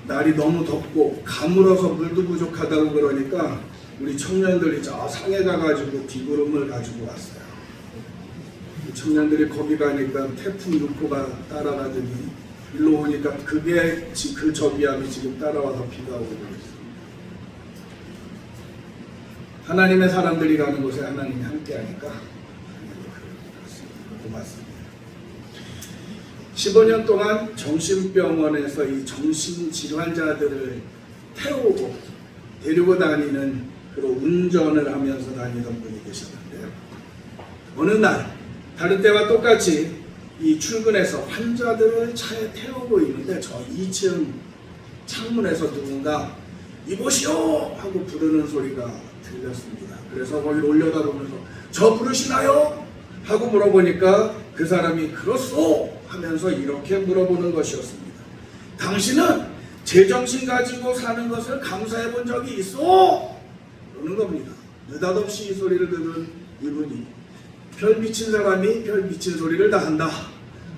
날이 너무 덥고 가물어서 물도 부족하다고 그러니까 우리 청년들이 저 상해 가가지고 비구름을 가지고 왔어요. 청년들이 거기 가니까 태풍 6호가 따라가더니 일로 오니까 그게 그 저기압이 지금 따라와서 비가 오고 있습니다. 하나님의 사람들이 가는 곳에 하나님이 함께하니까 고맙습니다. 15년 동안 정신병원에서 이 정신질환자들을 태우고 데리고 다니는 그런 운전을 하면서 다니던 분이 계셨는데요. 어느 날 다른 때와 똑같이 이 출근해서 환자들을 차에 태우고 있는데 저 2층 창문에서 누군가 이보시오 하고 부르는 소리가 들렸습니다. 그래서 거기를 올려다보면서 저 부르시나요? 하고 물어보니까 그 사람이 그렇소 하면서 이렇게 물어보는 것이었습니다. 당신은 제정신 가지고 사는 것을 감사해 본 적이 있어? 그러는 겁니다. 느닷없이 이 소리를 들은 이분이 별 미친 사람이 별 미친 소리를 다 한다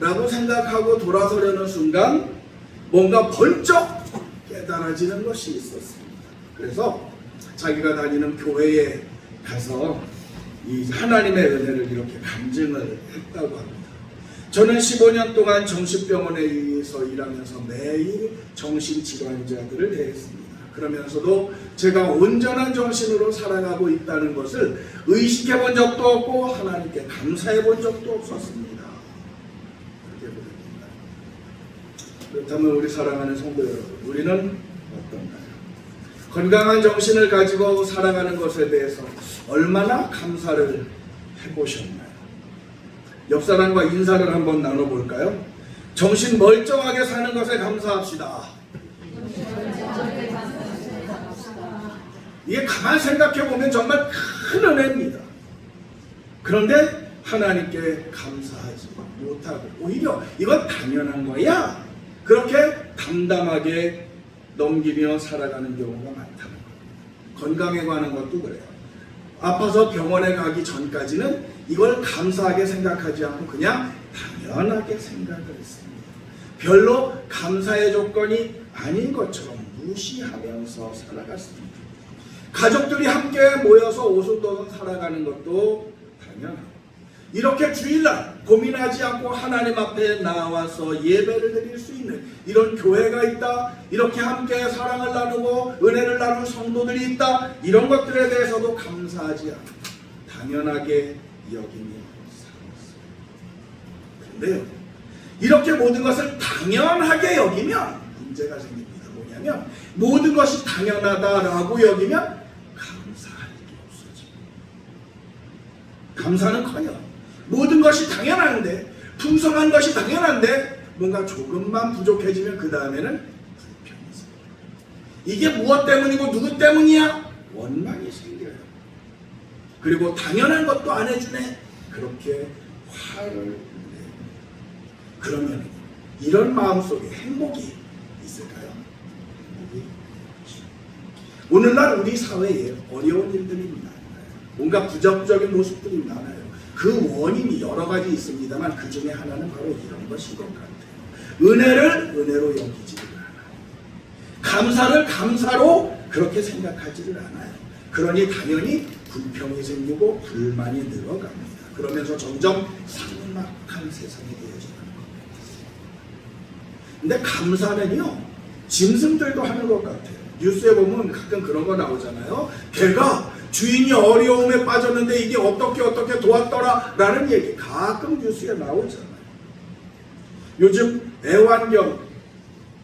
라고 생각하고 돌아서려는 순간 뭔가 벌쩍 깨달아지는 것이 있었습니다. 그래서 자기가 다니는 교회에 가서 이 하나님의 은혜를 이렇게 간증을 했다고 합니다. 저는 15년 동안 정신병원에서 일하면서 매일 정신질환자들을 대했습니다. 그러면서도 제가 온전한 정신으로 살아가고 있다는 것을 의식해 본 적도 없고 하나님께 감사해 본 적도 없었습니다. 그렇게 보냅니다. 그렇다면 우리 사랑하는 성도 여러분, 우리는 어떤가요? 건강한 정신을 가지고 살아가는 것에 대해서 얼마나 감사를 해보셨나요? 옆 사람과 인사를 한번 나눠볼까요? 정신 멀쩡하게 사는 것에 감사합시다. 이게 가만 생각해보면 정말 큰 은혜입니다. 그런데 하나님께 감사하지 못하고 오히려 이건 당연한 거야 그렇게 담담하게 넘기며 살아가는 경우가 많다는 겁니다. 건강에 관한 것도 그래요. 아파서 병원에 가기 전까지는 이걸 감사하게 생각하지 않고 그냥 당연하게 생각을 했습니다. 별로 감사의 조건이 아닌 것처럼 무시하면서 살아갔습니다. 가족들이 함께 모여서 오순도순 살아가는 것도 당연하고 이렇게 주일날 고민하지 않고 하나님 앞에 나와서 예배를 드릴 수 있는 이런 교회가 있다, 이렇게 함께 사랑을 나누고 은혜를 나눌 성도들이 있다, 이런 것들에 대해서도 감사하지 않고 당연하게 여기며 살았어요. 그런데요, 이렇게 모든 것을 당연하게 여기면 문제가 생깁니다. 뭐냐면 모든 것이 당연하다라고 여기면 감사할 게 없어집니다. 감사는커녕 모든 것이 당연한데, 풍성한 것이 당연한데 뭔가 조금만 부족해지면 그 다음에는 불평이 생겨요. 이게 무엇 때문이고 누구 때문이야? 원망이 생겨요. 그리고 당연한 것도 안 해주네. 그렇게 화를 내요. 그러면 이런 마음속에 행복이 있을까요? 행복이 없죠. 오늘날 우리 사회에 어려운 일들이 많아요. 뭔가 부정적인 모습들이 많아요. 그 원인이 여러 가지 있습니다만 그 중에 하나는 바로 이런 것인 것 같아요. 은혜를 은혜로 여기지를 않아요. 감사를 감사로 그렇게 생각하지를 않아요. 그러니 당연히 불평이 생기고 불만이 늘어갑니다. 그러면서 점점 삭막한 세상이 되어지는 겁니다. 근데 감사는요, 짐승들도 하는 것 같아요. 뉴스에 보면 가끔 그런 거 나오잖아요. 개가 주인이 어려움에 빠졌는데 이게 어떻게 도왔더라 라는 얘기 가끔 뉴스에 나오잖아요. 요즘 애완견이라고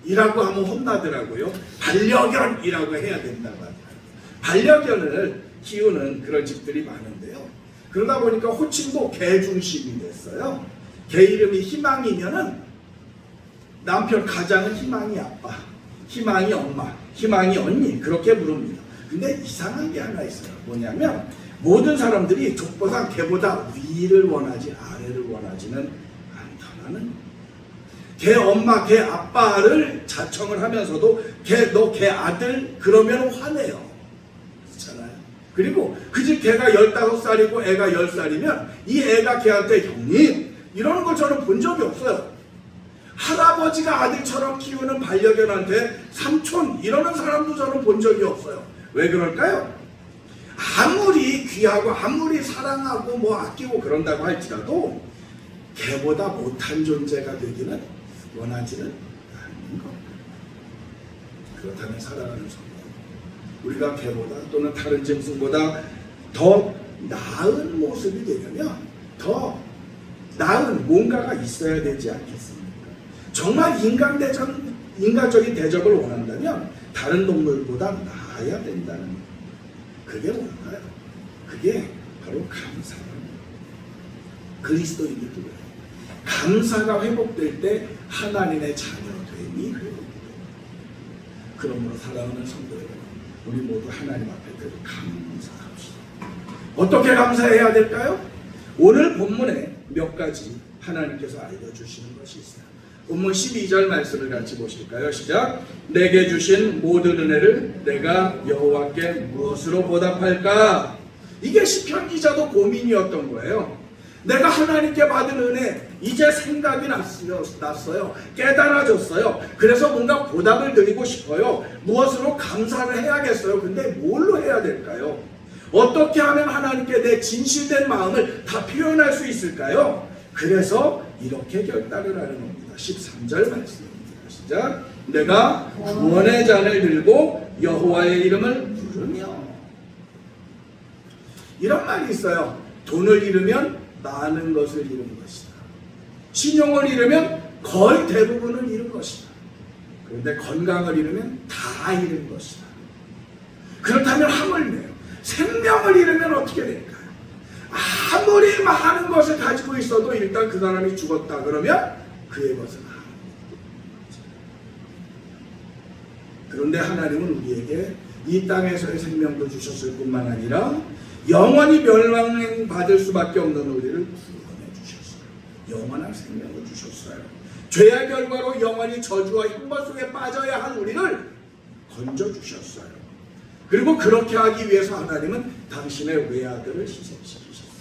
하면 혼나더라고요. 반려견이라고 해야 된다고 하더라고요. 반려견을 키우는 그런 집들이 많은데요. 그러다 보니까 호칭도 개 중심이 됐어요. 개 이름이 희망이면은 남편 가장은 희망이 아빠, 희망이 엄마, 희망이 언니 그렇게 부릅니다. 근데 이상한 게 하나 있어요. 뭐냐면 모든 사람들이 족보상 개보다 위를 원하지 아래를 원하지는 않다는 개 엄마, 개 아빠를 자청을 하면서도 너 개 아들 그러면 화내요. 그렇잖아요. 그리고 그 집 개가 15살이고 애가 10살이면 이 애가 걔한테 형님 이러는 걸 저는 본 적이 없어요. 할아버지가 아들처럼 키우는 반려견한테 삼촌 이러는 사람도 저는 본 적이 없어요. 왜 그럴까요? 아무리 귀하고 아무리 사랑하고 뭐 아끼고 그런다고 할지라도 개보다 못한 존재가 되기는 원하지는 않는 겁니다. 그렇다면 살아가는 성도 우리가 개보다 또는 다른 짐승보다 더 나은 모습이 되려면 더 나은 뭔가가 있어야 되지 않겠습니까? 정말 인간적인 대접을 원한다면 다른 동물보다 나아야 된다는 것. 그게 뭔가요? 그게 바로 감사입니다. 그리스도인들도 그래요. 감사가 회복될 때 하나님의 자녀됨이 회복됩니다. 그러므로 사랑하는 성도 여러분, 우리 모두 하나님 앞에 늘 감사합시다. 어떻게 감사해야 될까요? 오늘 본문에 몇 가지 하나님께서 알려주시는 것이 있어요. 본문 12절 말씀을 같이 보실까요? 시작. 내게 주신 모든 은혜를 내가 여호와께 무엇으로 보답할까? 이게 시편 기자도 고민이었던 거예요. 내가 하나님께 받은 은혜 이제 생각이 났어요. 깨달아졌어요. 그래서 뭔가 보답을 드리고 싶어요. 무엇으로 감사를 해야겠어요. 근데 뭘로 해야 될까요? 어떻게 하면 하나님께 내 진실된 마음을 다 표현할 수 있을까요? 그래서 이렇게 결단을 하는 겁니다. 13절 말씀입니다. 시작. 내가 구원의 잔을 들고 여호와의 이름을 부르며. 이런 말이 있어요. 돈을 잃으면 많은 것을 잃은 것이다. 신용을 잃으면 거의 대부분을 잃은 것이다. 그런데 건강을 잃으면 다 잃은 것이다. 그렇다면 하물며 생명을 잃으면 어떻게 될까요? 아무리 많은 것을 가지고 있어도 일단 그 사람이 죽었다 그러면 그의 것은 그런데 하나님은 우리에게 이 땅에서의 생명도 주셨을 뿐만 아니라 영원히 멸망받을 수밖에 없는 우리를 구원해 주셨어요. 영원한 생명을 주셨어요. 죄의 결과로 영원히 저주와 형벌 속에 빠져야 한 우리를 건져 주셨어요. 그리고 그렇게 하기 위해서 하나님은 당신의 외아들을 희생시키셨어요.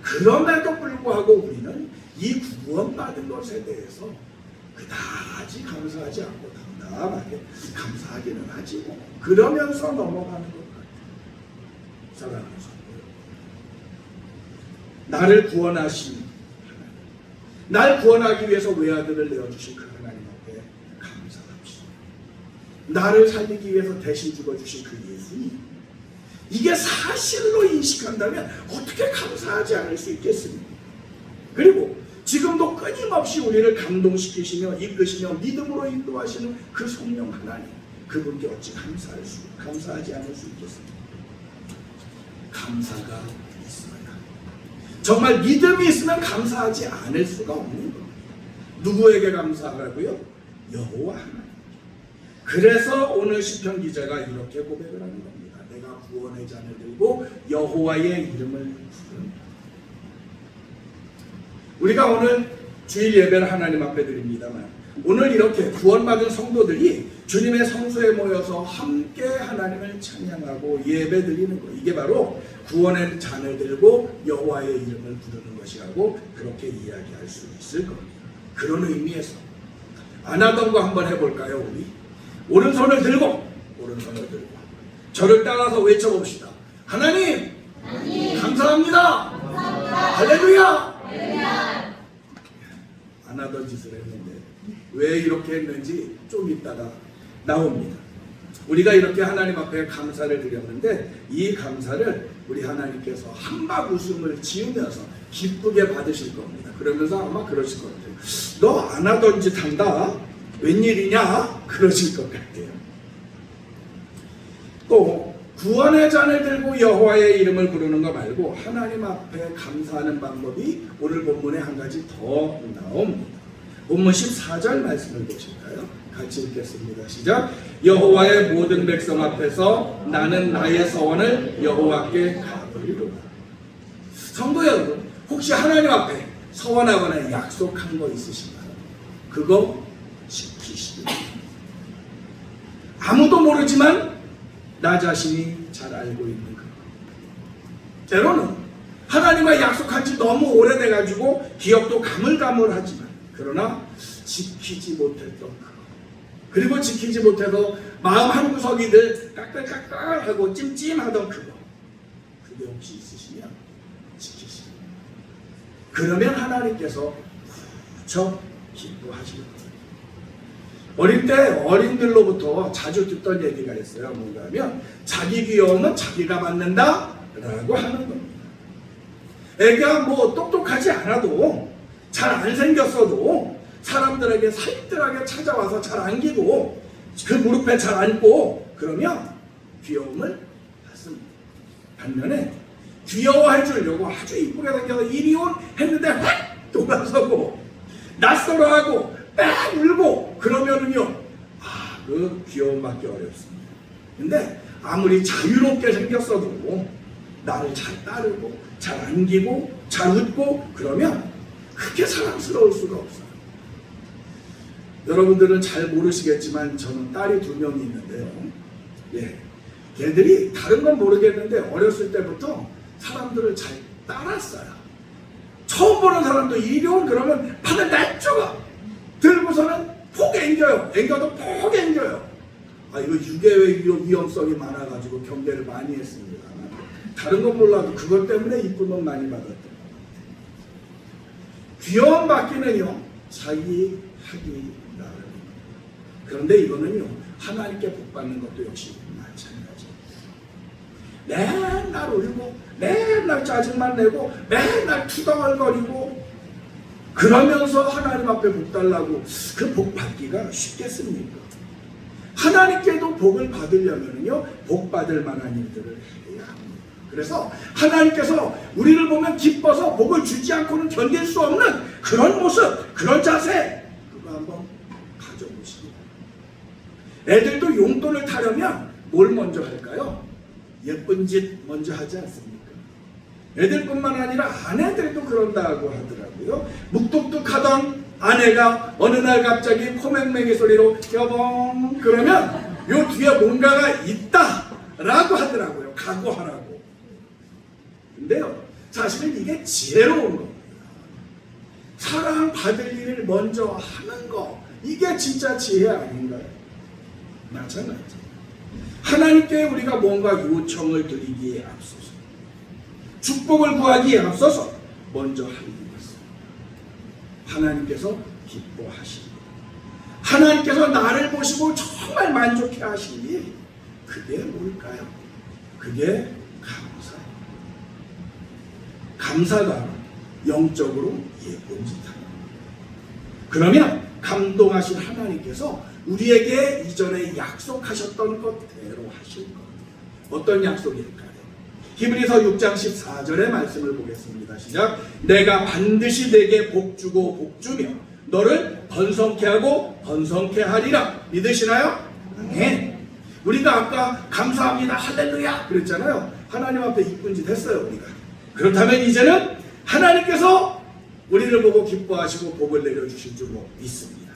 그럼에도 불구하고 우리는 이 구원받은 것에 대해서 그다지 감사하지 않고 담담하게 감사하기는 하지 그러면서 넘어가는 것 같아요. 사랑하는 성도, 나를 구원하신 하나님, 날 구원하기 위해서 외아들을 내어주신 그 하나님 앞에 감사합시다. 나를 살리기 위해서 대신 죽어주신 그 예수님, 이게 사실로 인식한다면 어떻게 감사하지 않을 수 있겠습니까? 그리고 지금도 끊임없이 우리를 감동시키시며 이끄시며 믿음으로 인도하시는 그 성령 하나님, 그분께 어찌 감사하지 않을 수 있겠습니까? 감사가 있어야, 정말 믿음이 있으면 감사하지 않을 수가 없는 겁니다. 누구에게 감사하라고요? 여호와 하나님. 그래서 오늘 시편 기자가 이렇게 고백을 하는 겁니다. 내가 구원의 잔을 들고 여호와의 이름을 부른다. 우리가 오늘 주일 예배를 하나님 앞에 드립니다만, 오늘 이렇게 구원받은 성도들이 주님의 성소에 모여서 함께 하나님을 찬양하고 예배 드리는 것, 이게 바로 구원의 잔을 들고 여호와의 이름을 부르는 것이라고 그렇게 이야기할 수 있을 겁니다. 그런 의미에서 안 하던 거 한번 해볼까요? 우리 오른손을 들고 저를 따라서 외쳐봅시다. 하나님, 감사합니다. 할렐루야. 안 하던 짓을 했는데 왜 이렇게 했는지 좀 이따가 나옵니다. 우리가 이렇게 하나님 앞에 감사를 드렸는데 이 감사를 우리 하나님께서 한박 웃음을 지으면서 기쁘게 받으실 겁니다. 그러면서 아마 그러실 것 같아요. 너 안 하던 짓 한다? 웬일이냐? 그러실 것 같아요. 또 구원의 잔을 들고 여호와의 이름을 부르는 거 말고 하나님 앞에 감사하는 방법이 오늘 본문에 한 가지 더 나옵니다. 본문 14절 말씀을 보실까요? 같이 읽겠습니다. 시작. 여호와의 모든 백성 앞에서 나는 나의 서원을 여호와께 갚으리로다. 성도 여러분, 혹시 하나님 앞에 서원하거나 약속한 거 있으신가요? 그거 지키시기 바랍니다. 아무도 모르지만 나 자신이 잘 알고 있는 그거. 때로는 하나님과 약속한 지 너무 오래돼가지고 기억도 가물가물하지만 그러나 지키지 못했던 그거, 그리고 지키지 못해서 마음 한구석이 늘 까끌까끌하고 찜찜하던 그거, 그게 혹시 있으시면 지키시고, 그러면 하나님께서 무척 기뻐하실 거예요. 어릴 때 어린들로부터 자주 듣던 얘기가 있어요. 뭔가 하면 자기 귀여움은 자기가 맡는다 라고 하는 겁니다. 애가 뭐 똑똑하지 않아도, 잘 안 생겼어도 사람들에게 살뜰하게 찾아와서 잘 안기고 그 무릎에 잘 앉고 그러면 귀여움을 받습니다. 반면에 귀여워해 주려고 아주 이쁘게 생겨서 이리 온 했는데 확 돌아서고 낯설어하고 빽 울고 그러면은요, 그 귀여움 받기 어렵습니다. 근데 아무리 자유롭게 생겼어도 나를 잘 따르고 잘 안기고 잘 웃고 그러면 그렇게 사랑스러울 수가 없어요. 여러분들은 잘 모르시겠지만 저는 딸이 2명이 있는데요. 예, 걔들이 다른 건 모르겠는데 어렸을 때부터 사람들을 잘 따랐어요. 처음 보는 사람도 이리 온 그러면 팔을 냅줘가 들고서는 폭 앵겨요. 앵겨도 폭 앵겨요. 이거 유괴의 위험성이 많아가지고 경계를 많이 했습니다. 다른 건 몰라도 그것 때문에 이쁨은 많이 받았던 것 같아요. 귀여움 받기는요, 자기 하기 나름입니다. 그런데 이거는요, 하나님께 복 받는 것도 역시 마찬가지예요. 맨날 울고 맨날 짜증만 내고 맨날 투덜거리고 그러면서 하나님 앞에 복 달라고 그 복 받기가 쉽겠습니까? 하나님께도 복을 받으려면요, 복 받을 만한 일들을 해야 합니다. 그래서 하나님께서 우리를 보면 기뻐서 복을 주지 않고는 견딜 수 없는 그런 모습, 그런 자세, 그거 한번 가져보시기 바랍니다. 애들도 용돈을 타려면 뭘 먼저 할까요? 예쁜 짓 먼저 하지 않습니까? 애들뿐만 아니라 아내들도 그런다고 하더라고요. 묵뚝뚝하던 아내가 어느 날 갑자기 코맹맹이 소리로 여봉 그러면 요 뒤에 뭔가가 있다라고 하더라고요. 각오하라고. 근데요, 사실은 이게 지혜로운 겁니다. 사랑받을 일을 먼저 하는 거, 이게 진짜 지혜 아닌가요? 마찬가지. 하나님께 우리가 뭔가 요청을 드리기에 앞서서, 축복을 구하기에 앞서서 먼저 할 일이 있습니다. 하나님께서 기뻐하시고 하나님께서 나를 보시고 정말 만족해 하실 일, 그게 뭘까요? 그게 감사예요. 감사가 영적으로 예쁜 짓 합니다. 그러면 감동하신 하나님께서 우리에게 이전에 약속하셨던 것대로 하실 것. 어떤 약속일까요? 히브리서 6장 14절의 말씀을 보겠습니다. 시작. 내가 반드시 내게 복주고 복주며 너를 번성케 하고 번성케 하리라. 믿으시나요? 네. 우리가 아까 감사합니다 할렐루야 그랬잖아요. 하나님 앞에 이쁜 짓 했어요 우리가. 그렇다면 이제는 하나님께서 우리를 보고 기뻐하시고 복을 내려주실 줄로 믿습니다.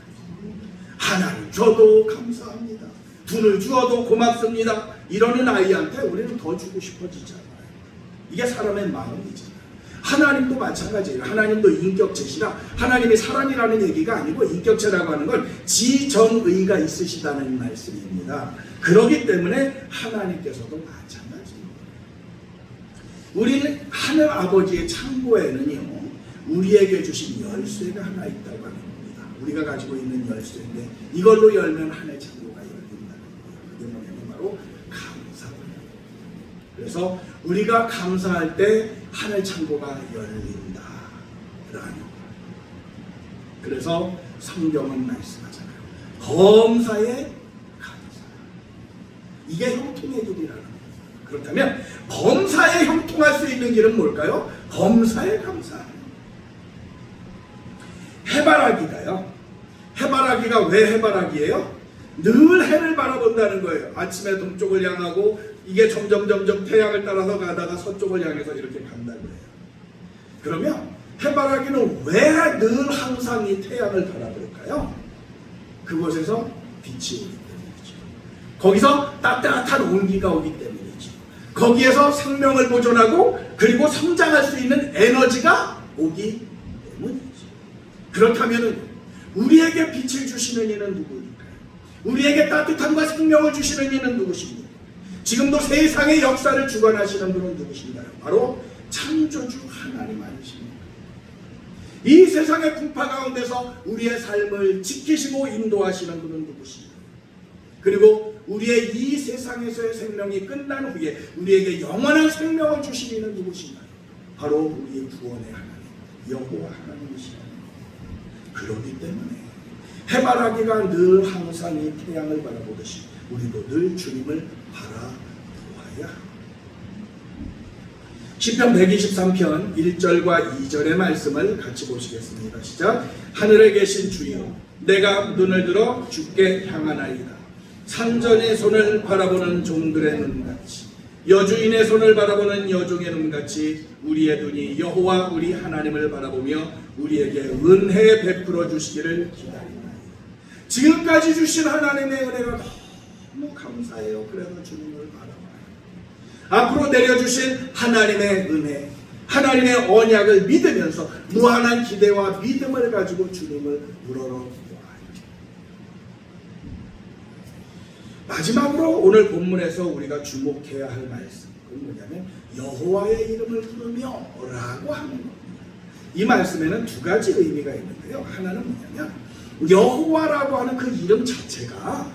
하나님 저도 감사합니다, 돈을 주어도 고맙습니다 이러는 아이한테 우리는 더 주고 싶어지잖아요. 이게 사람의 마음이잖아요. 하나님도 마찬가지예요. 하나님도 인격체시라, 하나님이 사랑이라는 얘기가 아니고 인격체라고 하는 건 지정의가 있으시다는 말씀입니다. 그렇기 때문에 하나님께서도 마찬가지입니다. 우리는 하늘 아버지의 창고에는요, 우리에게 주신 열쇠가 하나 있다고 하는 겁니다. 우리가 가지고 있는 열쇠인데 이걸로 열면 하늘 창고가 열린다는 거예요. 그게 뭐냐면 바로 감사입니다. 그래서 우리가 감사할 때 하늘 창고가 열린다 라는 거예요. 그래서 성경은 말씀하잖아요. 범사에 감사. 이게 형통의 길이라는 거예요. 그렇다면 범사에 형통할 수 있는 길은 뭘까요? 범사에 감사. 해바라기가요. 해바라기가 왜 해바라기예요? 늘 해를 바라본다는 거예요. 아침에 동쪽을 향하고 이게 점점 태양을 따라서 가다가 서쪽을 향해서 이렇게 간다고 해요. 그러면 해바라기는 왜 늘 항상 이 태양을 바라볼까요? 그곳에서 빛이 오기 때문이죠. 거기서 따뜻한 온기가 오기 때문이죠. 거기에서 생명을 보존하고 그리고 성장할 수 있는 에너지가 오기 때문이죠. 그렇다면 우리에게 빛을 주시는 이는 누구일까요? 우리에게 따뜻함과 생명을 주시는 이는 누구십니까? 지금도 세상의 역사를 주관하시는 분은 누구신가요? 바로 창조주 하나님 아니십니까? 이 세상의 풍파 가운데서 우리의 삶을 지키시고 인도하시는 분은 누구십니까? 그리고 우리의 이 세상에서의 생명이 끝난 후에 우리에게 영원한 생명을 주신 이는 누구신가요? 바로 우리의 구원의 하나님 여호와 하나님이시다. 그렇기 때문에 해바라기가 늘 항상 이 태양을 바라보듯이 우리도 늘 주님을 바라보아야 합니다. 시편 123편 1절과 2절의 말씀을 같이 보시겠습니다. 시작. 하늘에 계신 주여 내가 눈을 들어 주께 향하나이다. 산전의 손을 바라보는 종들의 눈같이 여주인의 손을 바라보는 여종의 눈같이 우리의 눈이 여호와 우리 하나님을 바라보며 우리에게 은혜 베풀어 주시기를 기다리나이다. 지금까지 주신 하나님의 은혜가 너무 감사해요. 그래서 주님을 바라봐요. 앞으로 내려주신 하나님의 은혜, 하나님의 언약을 믿으면서 무한한 기대와 믿음을 가지고 주님을 우러러보아요. 마지막으로 오늘 본문에서 우리가 주목해야 할 말씀은 뭐냐면 여호와의 이름을 부르며 라고 하는 겁니다. 이 말씀에는 두 가지 의미가 있는데요. 하나는 뭐냐면 여호와라고 하는 그 이름 자체가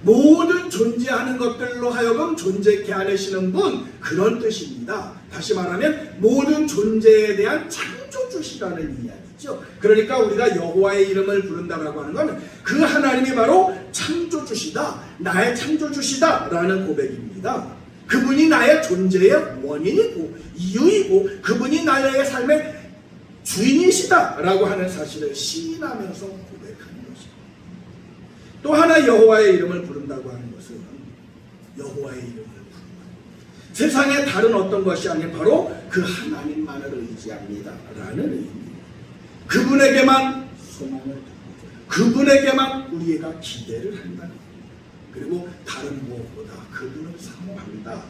모든 존재하는 것들로 하여금 존재케 하시는 분, 그런 뜻입니다. 다시 말하면 모든 존재에 대한 창조주시라는 이야기죠. 그러니까 우리가 여호와의 이름을 부른다라고 하는 것은 그 하나님이 바로 창조주시다, 나의 창조주시다 라는 고백입니다. 그분이 나의 존재의 원인이고 이유이고 그분이 나의 삶의 주인이시다 라고 하는 사실을 시인하면서 고백하는 것입니다. 또 하나 여호와의 이름을 부른다고 하는 것은 여호와의 이름을 부른다. 세상에 다른 어떤 것이 아닌 바로 그 하나님만을 의지합니다 라는 의미입니다. 그분에게만 소망을 두고 그분에게만 우리가 기대를 한다. 그리고 다른 무엇보다 그분을 사모한다.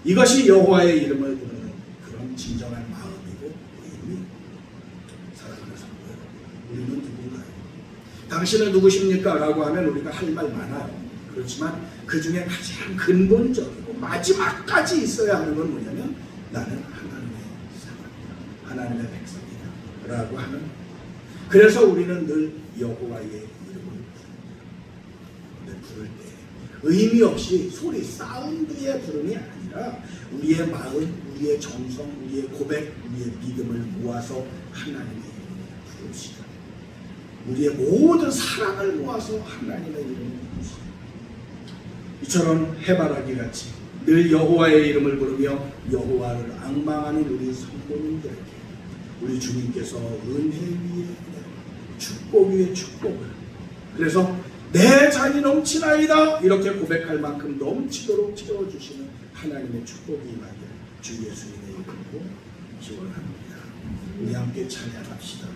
이것이 여호와의 이름을 부르는 그런 진정한 마음이고 의미입니다. 사랑하는 성도 여러분, 우리는 누군가요? 당신은 누구십니까? 라고 하면 우리가 할 말 많아요. 그렇지만 그 중에 가장 근본적이고 마지막까지 있어야 하는 건 뭐냐면 나는 하나님의 사람이다, 하나님의 백성이다 라고 하는. 그래서 우리는 늘 여호와의 이름을 부를 때 의미 없이 소리 사운드의 부름이 아니라 우리의 마음, 우리의 정성, 우리의 고백, 우리의 믿음을 모아서 하나님의 이름을 부릅시다. 우리의 모든 사랑을 모아서 하나님의 이름을 부릅시다. 이처럼 해바라기 같이 늘 여호와의 이름을 부르며 여호와를 앙망하는 우리 성도님들에게 우리 주님께서 은혜 위에 축복 위에 축복을, 그래서 내 잔이 넘치나이다 이렇게 고백할 만큼 넘치도록 채워주시는 하나님의 축복이 임하기를 주 예수님의 이름으로 기원합니다. 우리 함께 찬양합시다.